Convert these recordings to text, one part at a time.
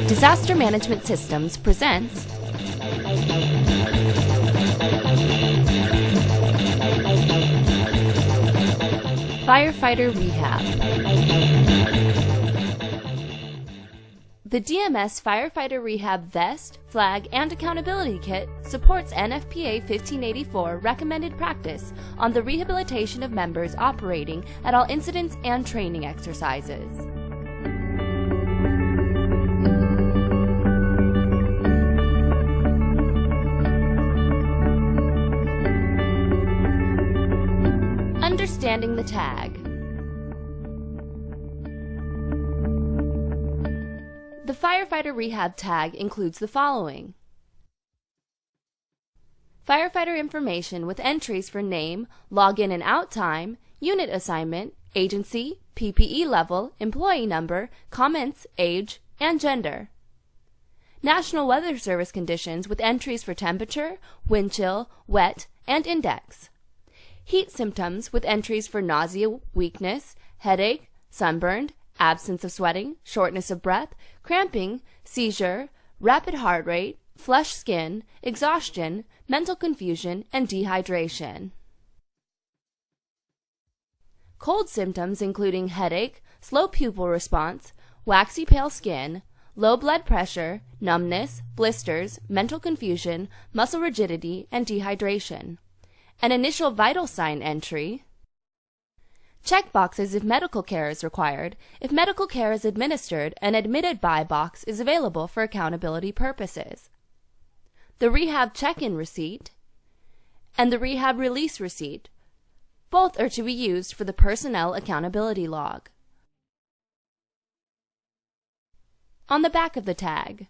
Disaster Management Systems presents Firefighter Rehab. The DMS Firefighter Rehab Vest, Flag, and Accountability Kit supports NFPA 1584 recommended practice on the rehabilitation of members operating at all incidents and training exercises. Understanding the tag. The Firefighter Rehab tag includes the following: firefighter information with entries for name, login and out time, unit assignment, agency, PPE level, employee number, comments, age, and gender. National Weather Service conditions with entries for temperature, wind chill, wet, and index. Heat symptoms with entries for nausea, weakness, headache, sunburned, absence of sweating, shortness of breath, cramping, seizure, rapid heart rate, flushed skin, exhaustion, mental confusion, and dehydration. Cold symptoms including headache, slow pupil response, waxy pale skin, low blood pressure, numbness, blisters, mental confusion, muscle rigidity, and dehydration. An initial vital sign entry. Check boxes if medical care is required. If medical care is administered, an admitted by box is available for accountability purposes. The rehab check-in receipt and the rehab release receipt. Both are to be used for the personnel accountability log. On the back of the tag,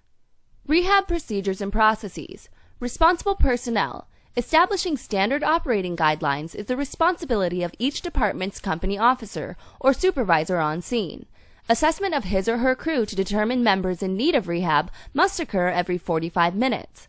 rehab procedures and processes. Responsible personnel. Establishing standard operating guidelines is the responsibility of each department's company officer or supervisor on scene. Assessment of his or her crew to determine members in need of rehab must occur every 45 minutes.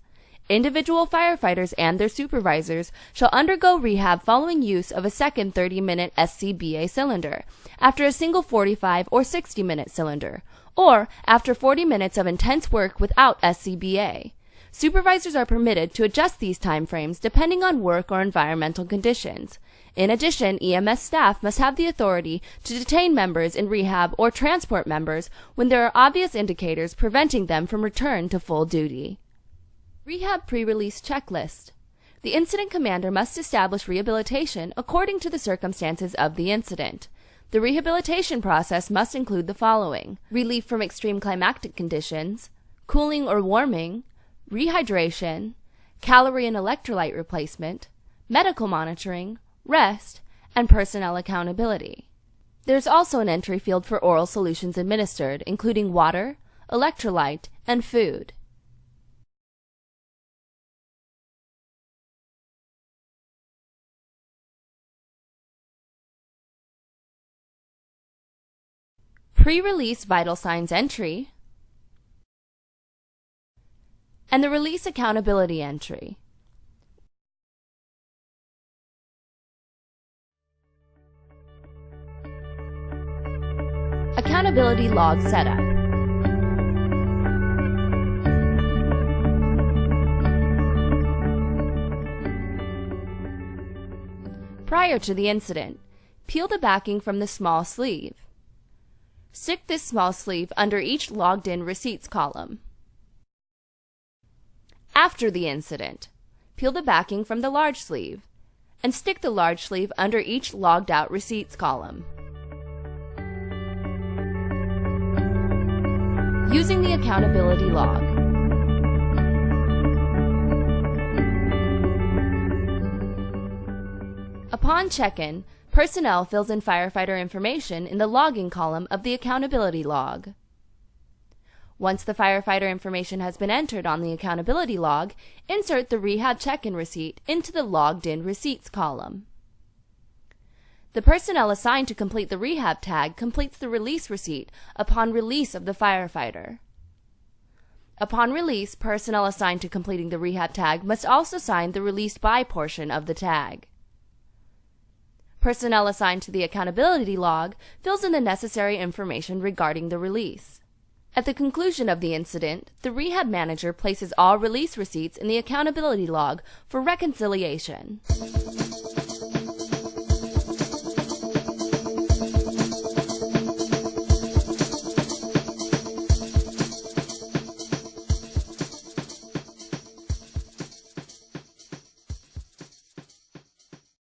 Individual firefighters and their supervisors shall undergo rehab following use of a second 30-minute SCBA cylinder, after a single 45 or 60-minute cylinder, or after 40 minutes of intense work without SCBA. Supervisors are permitted to adjust these time frames depending on work or environmental conditions. In addition, EMS staff must have the authority to detain members in rehab or transport members when there are obvious indicators preventing them from return to full duty. Rehab pre-release checklist. The incident commander must establish rehabilitation according to the circumstances of the incident. The rehabilitation process must include the following: relief from extreme climatic conditions, cooling or warming, rehydration, calorie and electrolyte replacement, medical monitoring, rest, and personnel accountability. There's also an entry field for oral solutions administered, including water, electrolyte, and food. Pre-release vital signs entry, and the release accountability entry. Accountability log setup. Prior to the incident, peel the backing from the small sleeve. Stick this small sleeve under each logged-in receipts column. After the incident, peel the backing from the large sleeve and stick the large sleeve under each logged out receipts column. Using the accountability log. Upon check-in, personnel fills in firefighter information in the logging column of the accountability log. Once the firefighter information has been entered on the accountability log, insert the rehab check-in receipt into the logged-in receipts column. The personnel assigned to complete the rehab tag completes the release receipt upon release of the firefighter. Upon release, personnel assigned to completing the rehab tag must also sign the released by portion of the tag. Personnel assigned to the accountability log fills in the necessary information regarding the release. At the conclusion of the incident, the rehab manager places all release receipts in the accountability log for reconciliation.